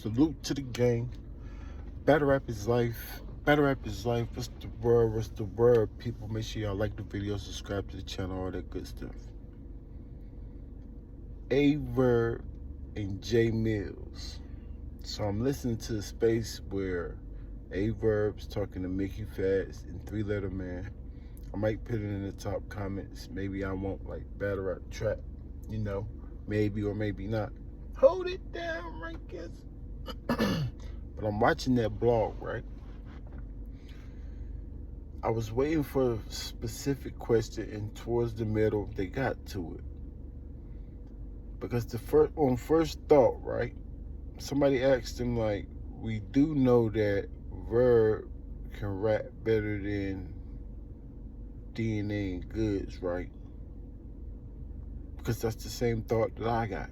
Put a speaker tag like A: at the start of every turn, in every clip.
A: Salute to the gang. Battle rap is life. Battle rap is life. What's the word? What's the word? People, make sure y'all like the video, subscribe to the channel, all that good stuff. Verb and Millz. So I'm listening to a space where Verb's talking to Mickey Fats and Three Letter Man. I might put it in the top comments. Maybe I won't, like battle rap trap, maybe or maybe not. Hold it down, Rankins. But I'm watching that blog, right? I was waiting for a specific question, and towards the middle, they got to it. Because on first thought, right? Somebody asked him, like, we do know that Verb can rap better than DNA and Goods, right? Because that's the same thought that I got.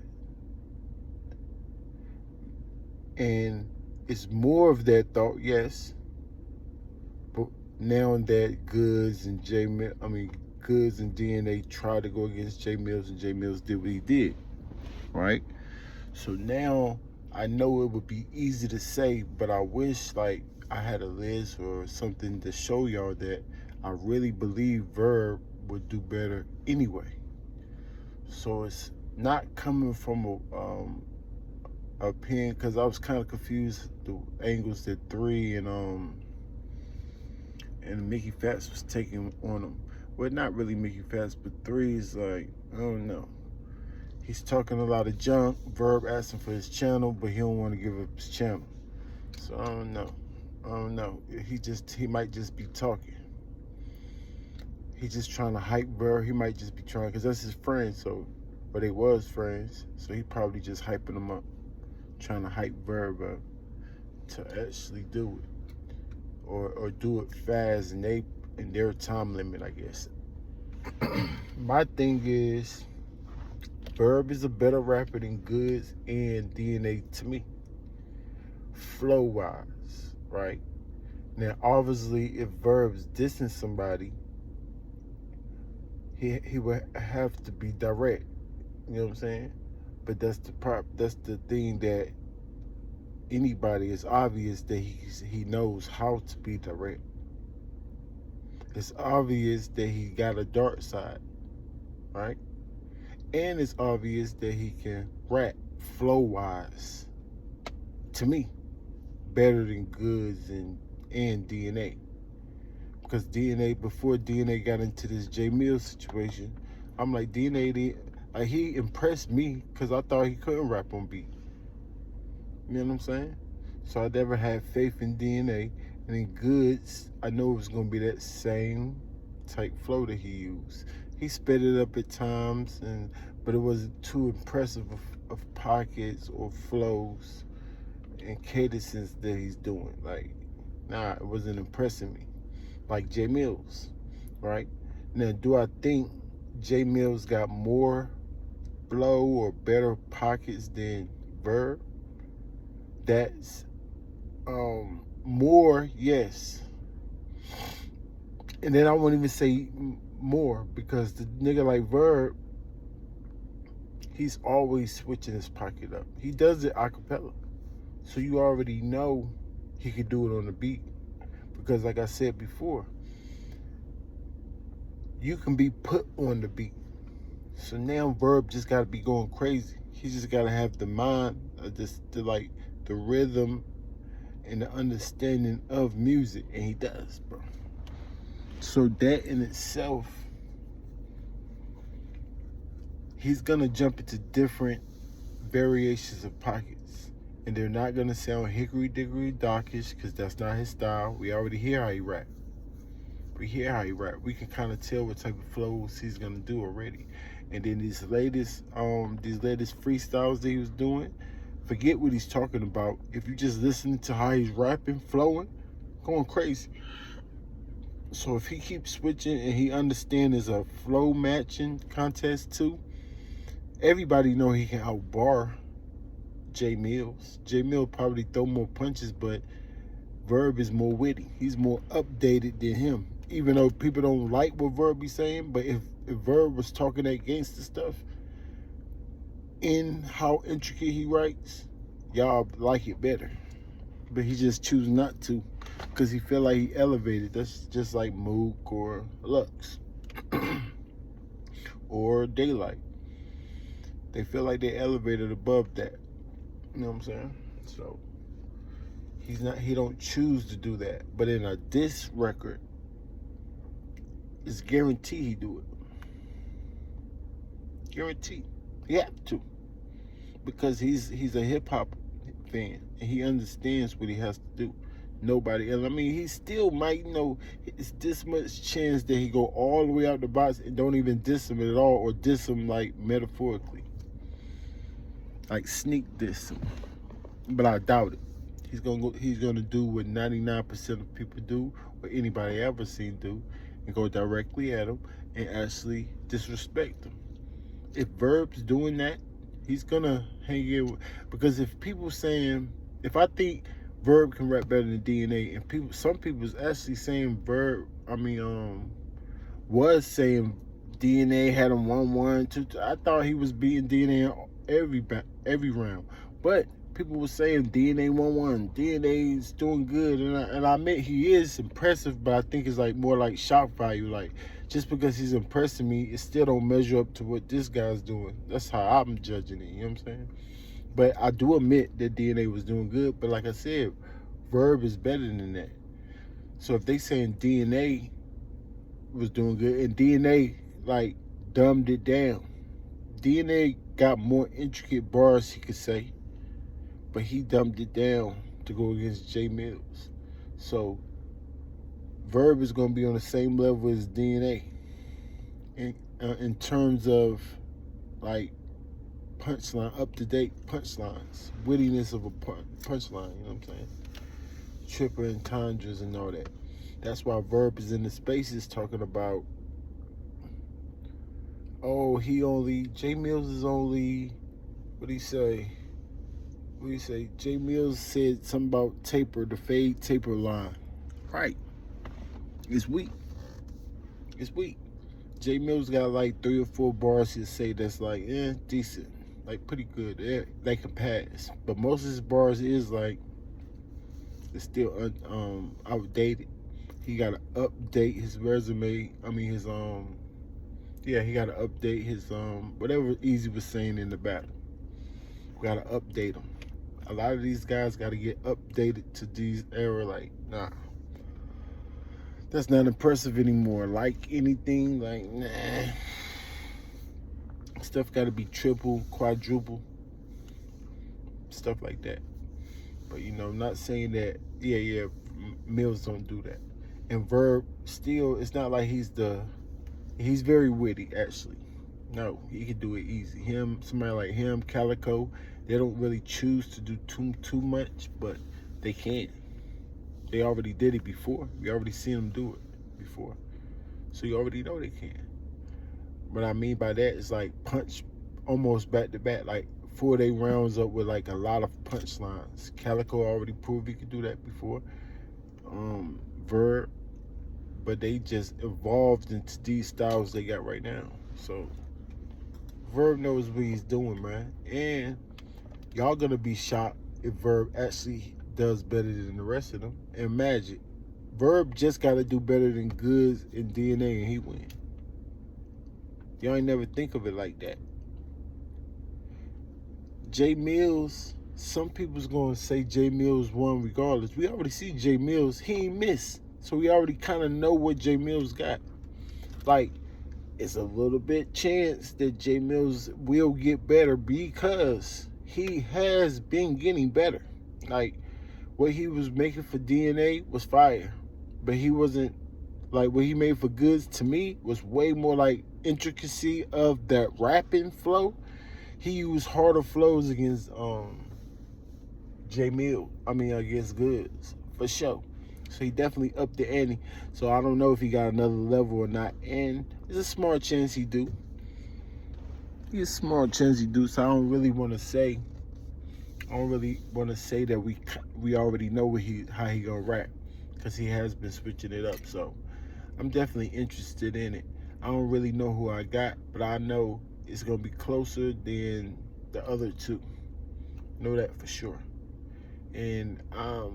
A: And it's more of that thought, yes. But now that Goods and Goods and DNA tried to go against Millz, and Millz did what he did, right? So now I know it would be easy to say, but I wish like I had a list or something to show y'all that I really believe Verb would do better anyway. So it's not coming from a pen, because I was kind of confused the angles that Three and Mickey Fats was taking on him. Well, not really Mickey Fats, but Three is like, I don't know. He's talking a lot of junk. Verb asked him for his channel, but he don't want to give up his channel. So I don't know. He might just be talking. He's just trying to hype Verb. He might just be trying, because that's his friend, but they was friends. So he probably just hyping him up, trying to hype Verb up to actually do it, or do it fast in their time limit, I guess. My thing is, Verb is a better rapper than Goods and DNA to me, flow wise, right? Now, obviously, if Verb's dissing somebody, he would have to be direct. You know what I'm saying? But that's the thing that anybody, is obvious that he knows how to be direct. It's obvious that he got a dark side, right? And it's obvious that he can rap flow wise, to me, better than Goods and DNA. Because before DNA got into this Millz situation, I'm like, DNA, he impressed me because I thought he couldn't rap on beat. You know what I'm saying? So I never had faith in DNA. And in Goods, I know it was going to be that same type flow that he used. He sped it up at times, but it wasn't too impressive of pockets or flows and cadences that he's doing. Like, nah, it wasn't impressing me. Like Millz, right? Now, do I think Millz got more flow or better pockets than Verb? That's more, yes. And then I won't even say more, because the nigga like Verb, he's always switching his pocket up. He does it a cappella. So you already know he could do it on the beat. Because like I said before, you can be put on the beat. So now Verb just got to be going crazy. He just got to have the mind, the rhythm and the understanding of music. And he does, bro. So that in itself, he's going to jump into different variations of pockets. And they're not going to sound hickory dickory dockish, because that's not his style. We already hear how he rap. We can kind of tell what type of flows he's going to do already. And then these latest freestyles that he was doing, forget what he's talking about. If you just listen to how he's rapping, flowing, going crazy. So if he keeps switching and he understands there's a flow matching contest too, everybody know he can outbar Millz. Millz probably throw more punches, but Verb is more witty. He's more updated than him. Even though people don't like what Verb be saying, but if Verb was talking that gangster stuff in how intricate he writes, y'all like it better. But he just choose not to because he feel like he elevated. That's just like Mook or Lux or Daylight. They feel like they elevated above that. You know what I'm saying? So he don't choose to do that. But in a diss record, it's guaranteed he do it. Guaranteed. He have to. Because he's a hip hop fan and he understands what he has to do. Nobody else. I mean, he still might know it's this much chance that he go all the way out the box and don't even diss him at all, or diss him like metaphorically, like sneak diss him. But I doubt it. He's gonna do what 99% of people do, or anybody ever seen do, and go directly at him and actually disrespect him. If Verb's doing that, he's gonna hang in with, because if people saying, if I think Verb can rap better than DNA, and some people is actually saying was saying DNA had him 1-1, 2-2. I thought he was beating DNA every round, but people were saying DNA 1-1, DNA's doing good, and I admit he is impressive, but I think it's like more like shock value, like just because he's impressing me, it still don't measure up to what this guy's doing. That's how I'm judging it, you know what I'm saying? But I do admit that DNA was doing good, but like I said, Verb is better than that. So if they saying DNA was doing good, and DNA like dumbed it down, DNA got more intricate bars he could say, but he dumbed it down to go against J Millz. So Verb is going to be on the same level as DNA in terms of like punchline, up-to-date punchlines, wittiness of a punchline, you know what I'm saying? Tripper entendres and all that. That's why Verb is in the spaces talking about, oh, J Millz is only, what he say? J Millz said something about taper, the fade taper line. Right. It's weak. J Millz got like 3 or 4 bars he'll say that's like, decent. Like pretty good. They can pass. But most of his bars is like, it's still outdated. He gotta update his resume. I mean he gotta update his whatever Easy was saying in the battle. We gotta update him. A lot of these guys gotta get updated to these era, like, nah. That's not impressive anymore. Like anything, like, nah. Stuff gotta be triple, quadruple, stuff like that. But I'm not saying that, Millz don't do that. And Verb still, it's not like he's very witty, actually. No, he can do it easy. Somebody like him, Calico, they don't really choose to do too much, but they can. They already did it before. We already seen them do it before. So you already know they can. What I mean by that is like punch almost back to back, like 4-day rounds up with like a lot of punchlines. Calico already proved he could do that before. Verb, but they just evolved into these styles they got right now. So Verb knows what he's doing, man. And y'all gonna be shocked if Verb actually does better than the rest of them. And Magic, Verb just gotta do better than Goods and DNA and he win. Y'all ain't never think of it like that. J Millz, some people's gonna say J Millz won regardless. We already see J Millz, he ain't missed. So we already kind of know what J Millz got. Like, it's a little bit chance that J Millz will get better because he has been getting better. Like, what he was making for DNA was fire. But he wasn't, like, what he made for Goods to me was way more like intricacy of that rapping flow. He used harder flows against against Goods, for sure. So he definitely upped the ante. So I don't know if he got another level or not. And there's a small chance he do. So I don't really want to say that we already know how he gonna rap, because he has been switching it up. So I'm definitely interested in it. I don't really know who I got, but I know it's gonna be closer than the other two. Know that for sure. And I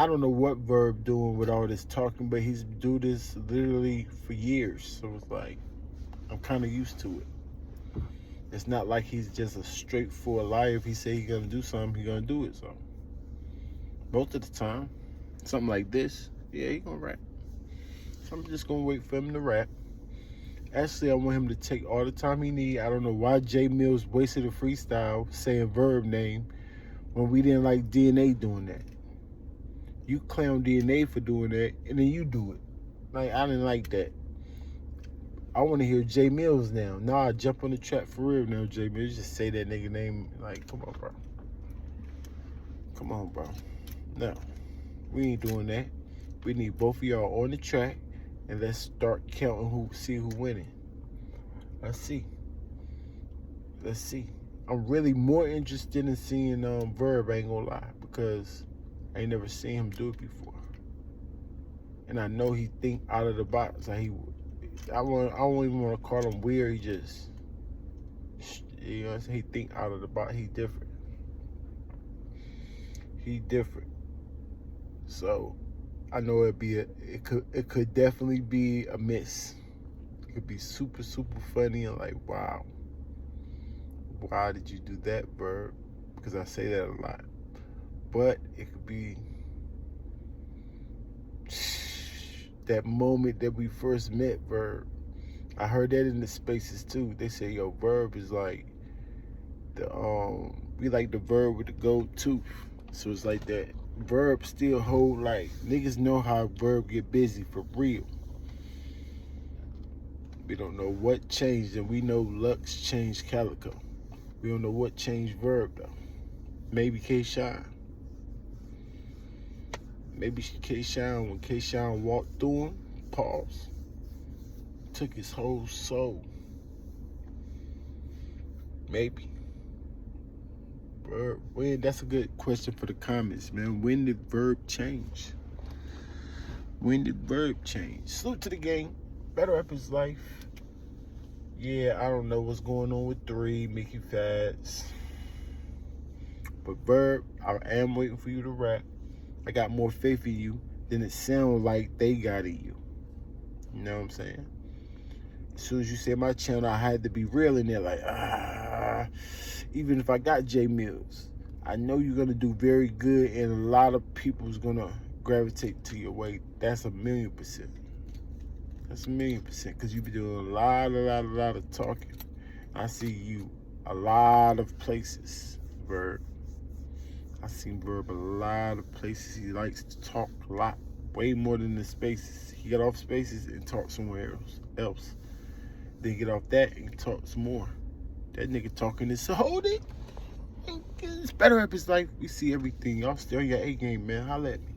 A: don't know what Verb doing with all this talking, but he's do this literally for years. So it's like I'm kind of used to it. It's not like he's just a straightforward liar. If he say he's gonna do something, he's gonna do it. So most of the time, something like this, yeah, he gonna rap. So I'm just gonna wait for him to rap. Actually, I want him to take all the time he need. I don't know why J Millz wasted a freestyle saying Verb name when we didn't like DNA doing that. You clown DNA for doing that, and then you do it. Like, I didn't like that. I want to hear J Millz now. Nah, jump on the track for real now, J Millz. Just say that nigga name. Like, come on, bro. Come on, bro. No, we ain't doing that. We need both of y'all on the track, and let's start counting see who winning. Let's see. Let's see. I'm really more interested in seeing Verb, I ain't gonna lie, because I ain't never seen him do it before. And I know he think out of the box. Like I don't even want to call him weird. He just, you know what I'm saying? He think out of the box. He different. He different. So I know it could definitely be a miss. It could be super, super funny and like, wow. Why did you do that, Verb? Because I say that a lot. But it could be that moment that we first met, Verb. I heard that in the spaces too. They say, yo, Verb is like we like the Verb with the gold tooth. So it's like that. Verb still hold, like, niggas know how Verb get busy for real. We don't know what changed, and we know Lux changed Calico. We don't know what changed Verb though. Maybe K-Shine. Maybe K-Shine, when K-Shine walked through him, pause, took his whole soul. Maybe. Verb, that's a good question for the comments, man. When did Verb change? When did Verb change? Salute to the gang. Better up his life. Yeah, I don't know what's going on with 3, Mickey Fats. But Verb, I am waiting for you to rap. I got more faith in you than it sounds like they got in you. You know what I'm saying? As soon as you said my channel, I had to be real in there, like, even if I got J Millz, I know you're gonna do very good, and a lot of people's gonna gravitate to your way. That's 1,000,000%. That's 1,000,000%, because you be doing a lot of talking. I see you a lot of places, Verb. I seen Verb a lot of places. He likes to talk a lot, way more than the spaces. He get off spaces and talk somewhere else. Then get off that and talk some more. That nigga talking is so hold it. It's better up his life. We see everything. Y'all still on your A game, man. Holla at me.